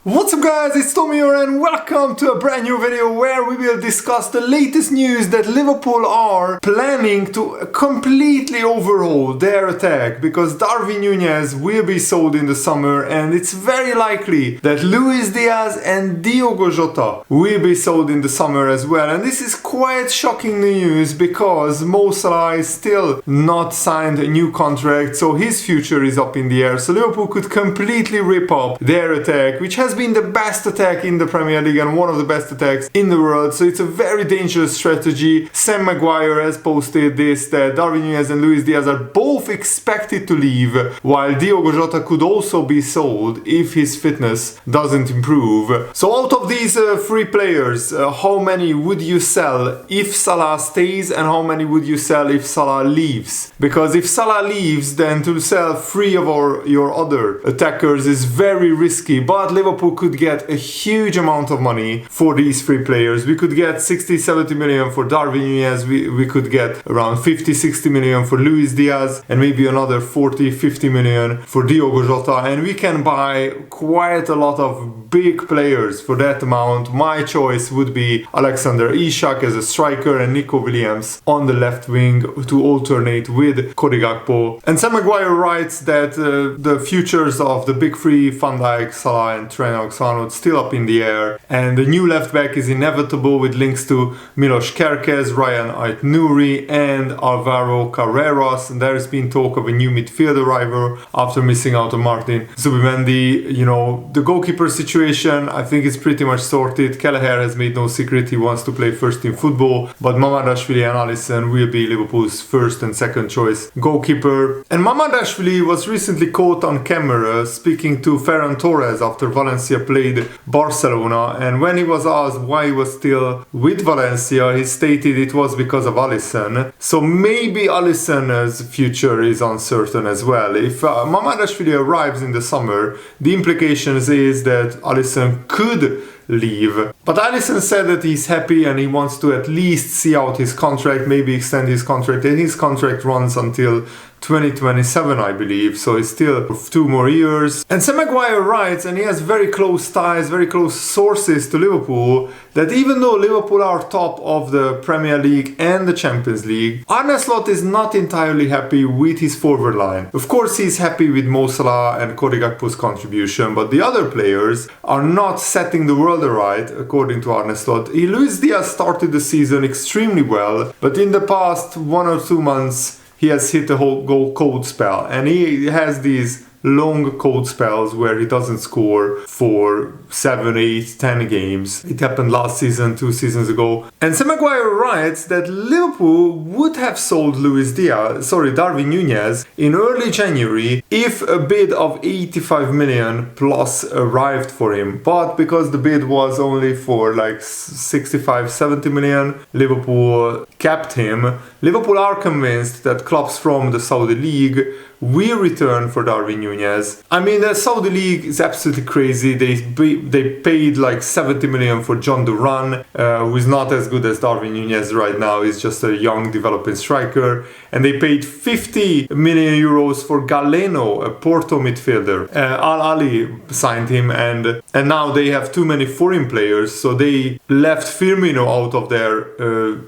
What's up guys, it's Tommy here and welcome to a brand new video where we will discuss the latest news that Liverpool are planning to completely overhaul their attack because Darwin Nunez will be sold in the summer and it's very likely that Luis Diaz and Diogo Jota will be sold in the summer as well. And this is quite shocking news because Mo Salah is still not signed a new contract, so his future is up in the air. So Liverpool could completely rip up their attack, which has been the best attack in the Premier League and one of the best attacks in the world. So it's a very dangerous strategy. Sam Maguire has posted this, that Darwin Nunez and Luis Diaz are both expected to leave, while Diogo Jota could also be sold if his fitness doesn't improve. So out of these three players, how many would you sell if Salah stays and how many would you sell if Salah leaves? Because if Salah leaves, then to sell three of your other attackers is very risky, but Liverpool could get a huge amount of money for these three players. We could get 60-70 million for Darwin Nunez, we could get around 50-60 million for Luis Diaz and maybe another 40-50 million for Diogo Jota, and we can buy quite a lot of big players for that amount. My choice would be Alexander Isak as a striker and Nico Williams on the left wing to alternate with Cody Gakpo. And Sam Maguire writes that the futures of the big three, Van Dijk, Salah and Trent Alexander, still up in the air, and the new left back is inevitable with links to Milos Kerkez, Ryan Ait-Nouri and Alvaro Carreras. And there's been talk of a new midfield arrival after missing out on Martin Zubimendi. You know, the goalkeeper situation, I think it's pretty much sorted. Kelleher has made no secret he wants to play first team football, but Mamardashvili and Alisson will be Liverpool's first and second choice goalkeeper. And Mamardashvili was recently caught on camera speaking to Ferran Torres after Valencia played Barcelona, and when he was asked why he was still with Valencia, he stated it was because of Alisson. So maybe Alisson's future is uncertain as well. If Mamardashvili arrives in the summer, the implications is that Alisson could leave. But Alisson said that he's happy and he wants to at least see out his contract, maybe extend his contract, and his contract runs until 2027, I believe, so it's still 2 more years. And Sam Maguire writes, and he has very close ties, very close sources to Liverpool, that even though Liverpool are top of the Premier League and the Champions League, Arne Slot is not entirely happy with his forward line. Of course, he's happy with Mo Salah and Cody Gakpo's contribution, but the other players are not setting the world aright, according to Arne Slot. Luis Diaz started the season extremely well, but in the past 1 or 2 months, he has hit a whole cold spell, and he has these long cold spells where he doesn't score for 7, 8, 10 games. It happened last season, 2 seasons ago. And Sam Maguire writes that Liverpool would have sold Darwin Nunez in early January if a bid of 85 million plus arrived for him. But because the bid was only for like 65-70 million, Liverpool kept him. Liverpool are convinced that clubs from the Saudi League will return for Darwin Nunez. I mean, the Saudi League is absolutely crazy. They paid like 70 million for John Duran, who is not as good as Darwin Nunez right now. He's just a young developing striker. And they paid 50 million euros for Galeno, a Porto midfielder. Al Ali signed him, and now they have too many foreign players, so they left Firmino out of their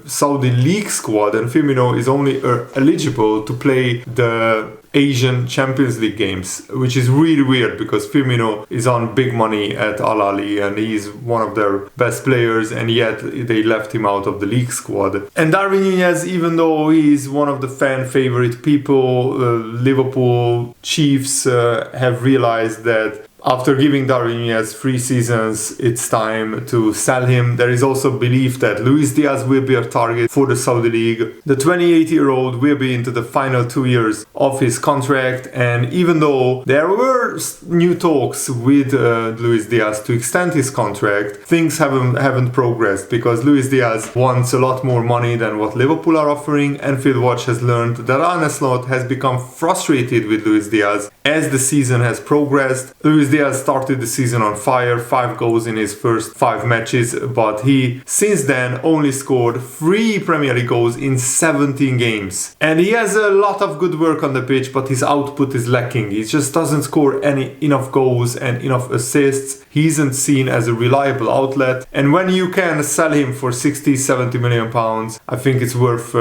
Saudi League squad, and Firmino is only eligible to play the Asian Champions League games, which is really weird because Firmino is on big money at Al Ali and he's one of their best players, and yet they left him out of the league squad. And Darwin Nunez, even though he's one of the fan favorite people, Liverpool Chiefs have realized that after giving Darwin Nunez 3 seasons, it's time to sell him. There is also belief that Luis Diaz will be a target for the Saudi League. The 28-year-old will be into the final 2 years of his contract, and even though there were new talks with Luis Diaz to extend his contract, things haven't progressed because Luis Diaz wants a lot more money than what Liverpool are offering, and Phil Watch has learned that Arne Slot has become frustrated with Luis Diaz as the season has progressed. Luis Luis Diaz started the season on fire, 5 goals in his first 5 matches, but he since then only scored 3 Premier League goals in 17 games. And he has a lot of good work on the pitch, but his output is lacking. He just doesn't score enough goals and enough assists. He isn't seen as a reliable outlet. And when you can sell him for 60-70 million pounds, I think it's worth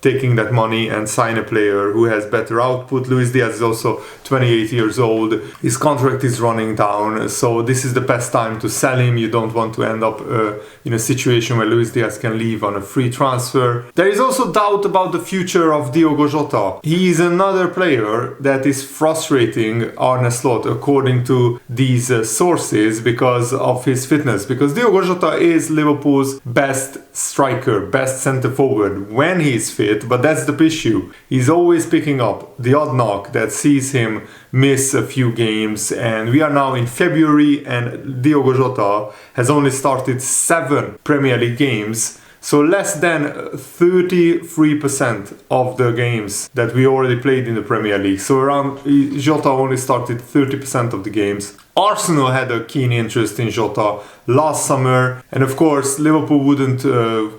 taking that money and sign a player who has better output. Luis Diaz is also 28 years old. His contract is running down, so this is the best time to sell him. You don't want to end up in a situation where Luis Diaz can leave on a free transfer. There is also doubt about the future of Diogo Jota. He is another player that is frustrating Arne Slot, according to these sources, because of his fitness. Because Diogo Jota is Liverpool's best striker, best centre forward when he's fit, but that's the issue. He's always picking up the odd knock that sees him miss a few games, and we are now in February and Diogo Jota has only started 7 Premier League games, so less than 33% of the games that we already played in the Premier League. So around Jota only started 30% of the games. Arsenal had a keen interest in Jota last summer, and of course Liverpool wouldn't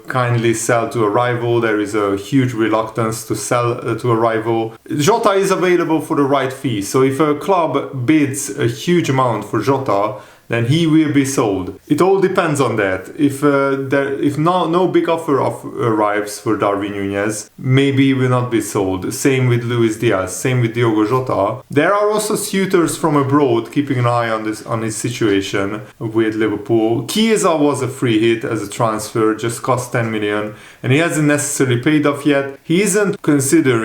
kindly sell to a rival. There is a huge reluctance to sell to a rival. Jota is available for the right fee, so if a club bids a huge amount for Jota, then he will be sold. It all depends on that. If no big offer arrives for Darwin Nunez, maybe he will not be sold. Same with Luis Diaz, same with Diogo Jota. There are also suitors from abroad keeping an eye on his situation with Liverpool. Chiesa was a free hit as a transfer, just cost 10 million, and he hasn't necessarily paid off yet. He isn't considered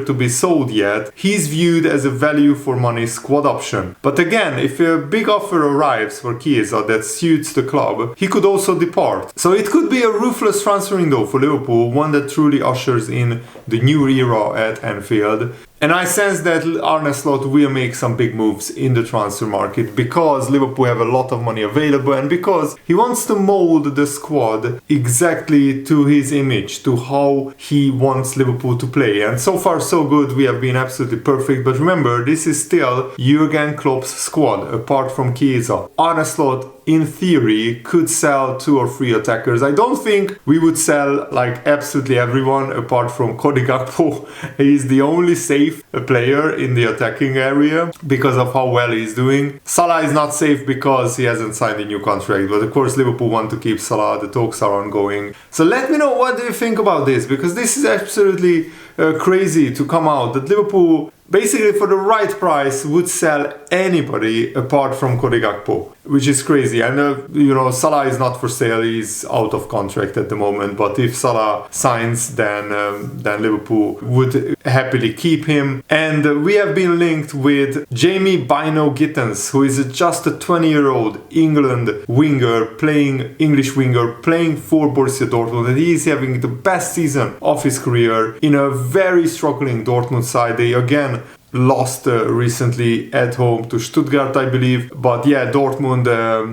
to be sold yet. He's viewed as a value for money squad option. But again, if a big offer arrives for Chiesa that suits the club, he could also depart. So it could be a ruthless transfer window for Liverpool, one that truly ushers in the new era at Anfield. And I sense that Arne Slot will make some big moves in the transfer market because Liverpool have a lot of money available and because he wants to mold the squad exactly to his image, to how he wants Liverpool to play. And so far so good, we have been absolutely perfect. But remember, this is still Jurgen Klopp's squad, apart from Chiesa. Arne Slot, in theory, could sell 2 or 3 attackers. I don't think we would sell like absolutely everyone apart from Cody Gakpo. He's the only safe player in the attacking area because of how well he's doing. Salah is not safe because he hasn't signed a new contract, but of course Liverpool want to keep Salah. The talks are ongoing. So let me know what do you think about this, because this is absolutely crazy to come out that Liverpool basically for the right price would sell anybody apart from Cody Gakpo, which is crazy. And Salah is not for sale, he's out of contract at the moment, but if Salah signs, then Liverpool would happily keep him. And we have been linked with Jamie Bino Gittens, who is just a 20-year-old English winger playing for Borussia Dortmund, and he is having the best season of his career in a very struggling Dortmund side. They again lost recently at home to Stuttgart, I believe. But yeah, Dortmund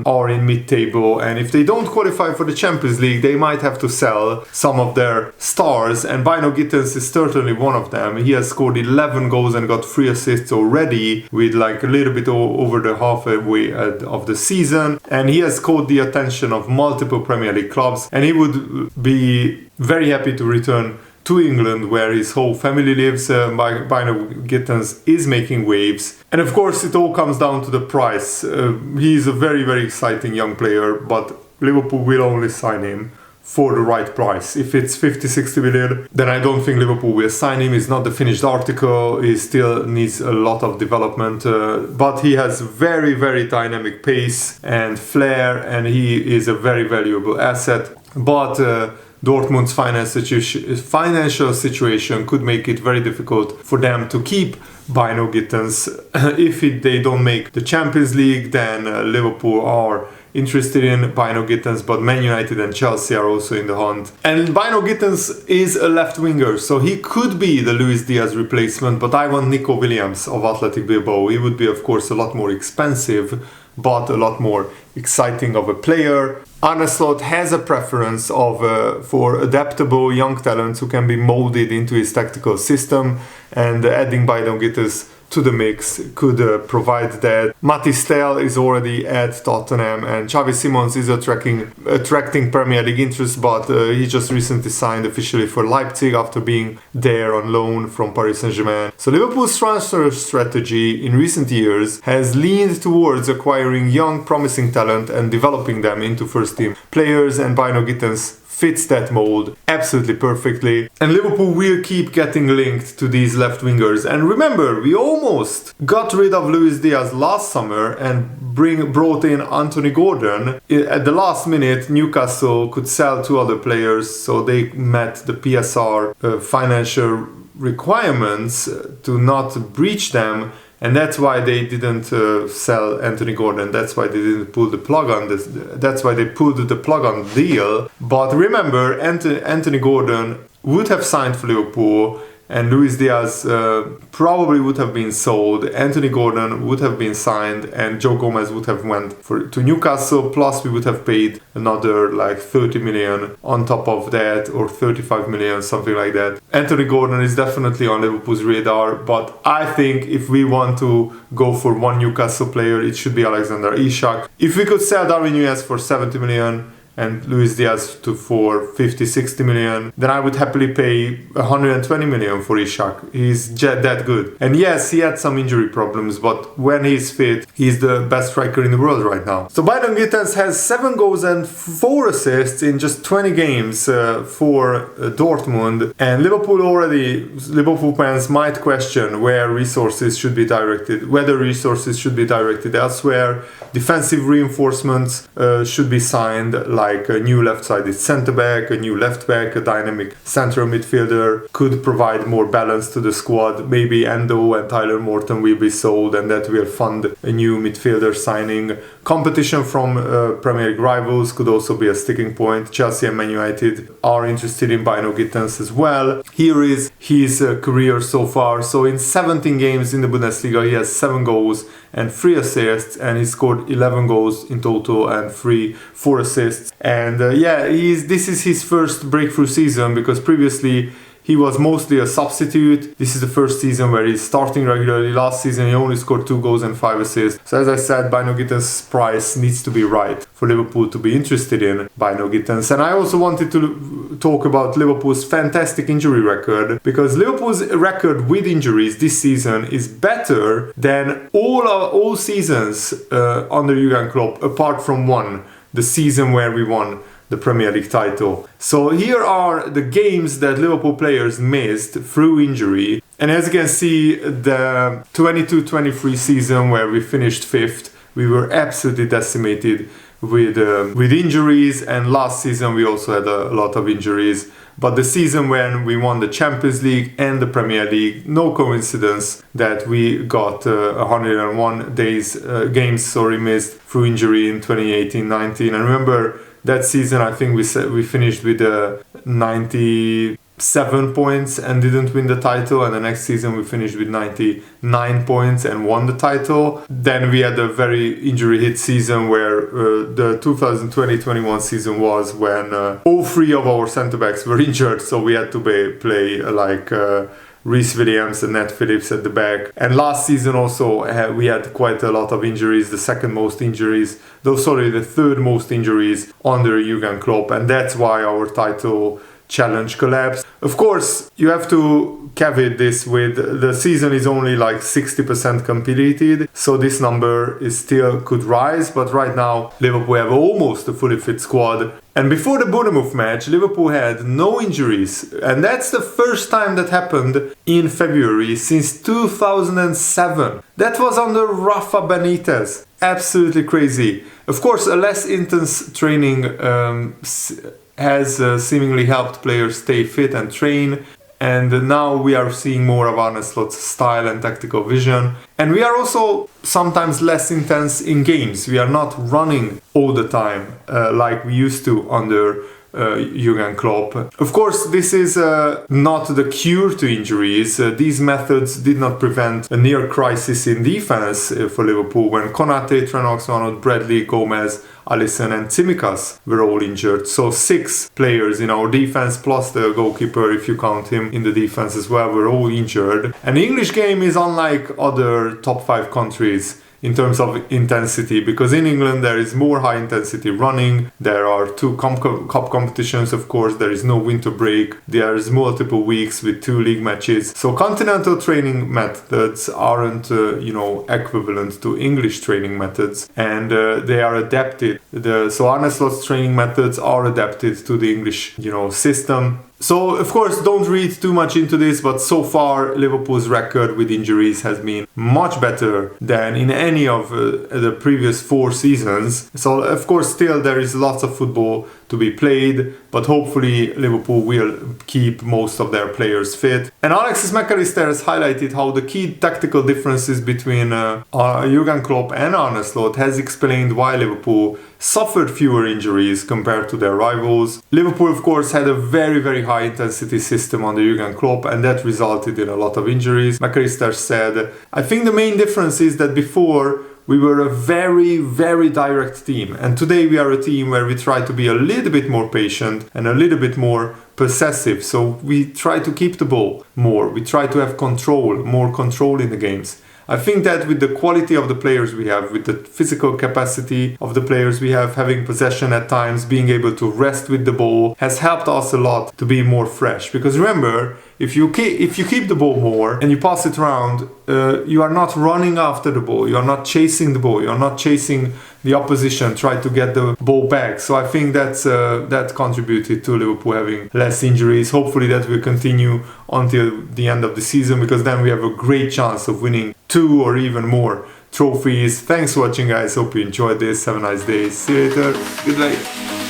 are in mid-table, and if they don't qualify for the Champions League, they might have to sell some of their stars, and Bino Gittens is certainly one of them. He has scored 11 goals and got 3 assists already, with like a little bit over the halfway of the season, and he has caught the attention of multiple Premier League clubs, and he would be very happy to return to England, where his whole family lives. Bino Gittens is making waves, and of course it all comes down to the price. He's a very, very exciting young player, but Liverpool will only sign him for the right price. If it's 50-60 million, then I don't think Liverpool will sign him. He's not the finished article, he still needs a lot of development, but he has very, very dynamic pace and flair, and he is a very valuable asset. But Dortmund's financial situation could make it very difficult for them to keep Bino Gittens. If they don't make the Champions League, then Liverpool are interested in Bino Gittens, but Man United and Chelsea are also in the hunt. And Bino Gittens is a left winger, so he could be the Luis Diaz replacement, but I want Nico Williams of Athletic Bilbao. He would be, of course, a lot more expensive, but a lot more exciting of a player. Arne Slot has a preference for adaptable young talents who can be molded into his tactical system, and adding Bino Gittens to the mix, could provide that. Matthijs Tel is already at Tottenham, and Xavi Simons is attracting Premier League interest, but he just recently signed officially for Leipzig after being there on loan from Paris Saint-Germain. So Liverpool's transfer strategy in recent years has leaned towards acquiring young promising talent and developing them into first team players, and Bino Gittens fits that mold absolutely perfectly. And Liverpool will keep getting linked to these left wingers. And remember, we almost got rid of Luis Diaz last summer and brought in Anthony Gordon. At the last minute, Newcastle could sell 2 other players, so they met the PSR financial requirements to not breach them. And that's why they didn't sell Anthony Gordon. That's why they didn't pull the plug on this. That's why they pulled the plug on the deal. But remember, Anthony Gordon would have signed for Liverpool, and Luis Diaz probably would have been sold. Anthony Gordon would have been signed, and Joe Gomez would have went to Newcastle. Plus, we would have paid another like 30 million on top of that, or 35 million, something like that. Anthony Gordon is definitely on Liverpool's radar, but I think if we want to go for one Newcastle player, it should be Alexander Isak. If we could sell Darwin Nunez for 70 million and Luis Diaz for 50-60 million, then I would happily pay 120 million for Isak. He's that good. And yes, he had some injury problems, but when he's fit, he's the best striker in the world right now. So Bino Gittens has 7 goals and 4 assists in just 20 games for Dortmund. And Liverpool fans might question whether resources should be directed elsewhere. Defensive reinforcements should be signed, like a new left-sided centre-back, a new left-back, a dynamic central midfielder could provide more balance to the squad. Maybe Endo and Tyler Morton will be sold, and that will fund a new midfielder signing. Competition from Premier League rivals could also be a sticking point. Chelsea and Man United are interested in Bino Gittens as well. Here is his career so far. So in 17 games in the Bundesliga, he has 7 goals and 3 assists, and he scored 11 goals in total and 4 assists. And this is his first breakthrough season, because previously he was mostly a substitute. This is the first season where he's starting regularly. Last season he only scored 2 goals and 5 assists. So as I said, Bino Gittens' price needs to be right for Liverpool to be interested in Bino Gittens. And I also wanted to talk about Liverpool's fantastic injury record, because Liverpool's record with injuries this season is better than all seasons under Jurgen Klopp, apart from one, the season where we won the Premier League title. So here are the games that Liverpool players missed through injury. And as you can see, the 22-23 season where we finished 5th, we were absolutely decimated with injuries, and last season we also had a lot of injuries. But the season when we won the Champions League and the Premier League, no coincidence that we got 101 games missed through injury in 2018-19. And remember, that season I think we finished with 97 points and didn't win the title, and the next season we finished with 99 points and won the title. Then we had a very injury hit season where the 2020-21 season was when all 3 of our centre backs were injured, so we had to play like Reece Williams and Nat Phillips at the back. And last season also we had quite a lot of injuries, the third most injuries under Jurgen Klopp, and that's why our title challenge collapsed. Of course, you have to caveat this with the season is only like 60% completed, so this number is still could rise, but right now Liverpool have almost a fully fit squad. And before the Bournemouth match, Liverpool had no injuries, and that's the first time that happened in February since 2007. That was under Rafa Benitez. Absolutely crazy. Of course, a less intense training has seemingly helped players stay fit and train, and now we are seeing more of Arne Slot's style and tactical vision. And we are also sometimes less intense in games. We are not running all the time like we used to under Jurgen Klopp. Of course, this is not the cure to injuries. These methods did not prevent a near crisis in defense for Liverpool when Konate, Trent Alexander-Arnold, Bradley, Gomez, Alisson and Tsimikas were all injured. So 6 players in our defense plus the goalkeeper, if you count him in the defense as well, were all injured. And the English game is unlike other top 5 countries in terms of intensity, because in England there is more high intensity running, there are 2 cup competitions, of course, there is no winter break, there is multiple weeks with 2 league matches, so continental training methods aren't equivalent to English training methods, and they are adapted. So Arne Slot's training methods are adapted to the English system. So, of course, don't read too much into this, but so far Liverpool's record with injuries has been much better than in any of the previous 4 seasons. So, of course, still there is lots of football to be played, but hopefully Liverpool will keep most of their players fit. And Alexis McAllister has highlighted how the key tactical differences between Jurgen Klopp and Arne Slot has explained why Liverpool suffered fewer injuries compared to their rivals. Liverpool, of course, had a very, very high intensity system under Jurgen Klopp, and that resulted in a lot of injuries. McAllister said, "I think the main difference is that before we were a very, very direct team, and today we are a team where we try to be a little bit more patient and a little bit more possessive. So we try to keep the ball more. We try to have more control in the games. I think that with the quality of the players we have, with the physical capacity of the players we have, having possession at times, being able to rest with the ball, has helped us a lot to be more fresh. Because remember, if you keep the ball more and you pass it around, you are not running after the ball, you are not chasing the ball, you are not chasing the opposition, try to get the ball back. So I think that contributed to Liverpool having less injuries. Hopefully that will continue until the end of the season, because then we have a great chance of winning 2 or even more trophies. Thanks for watching, guys. Hope you enjoyed this. Have a nice day. See you later. Good night.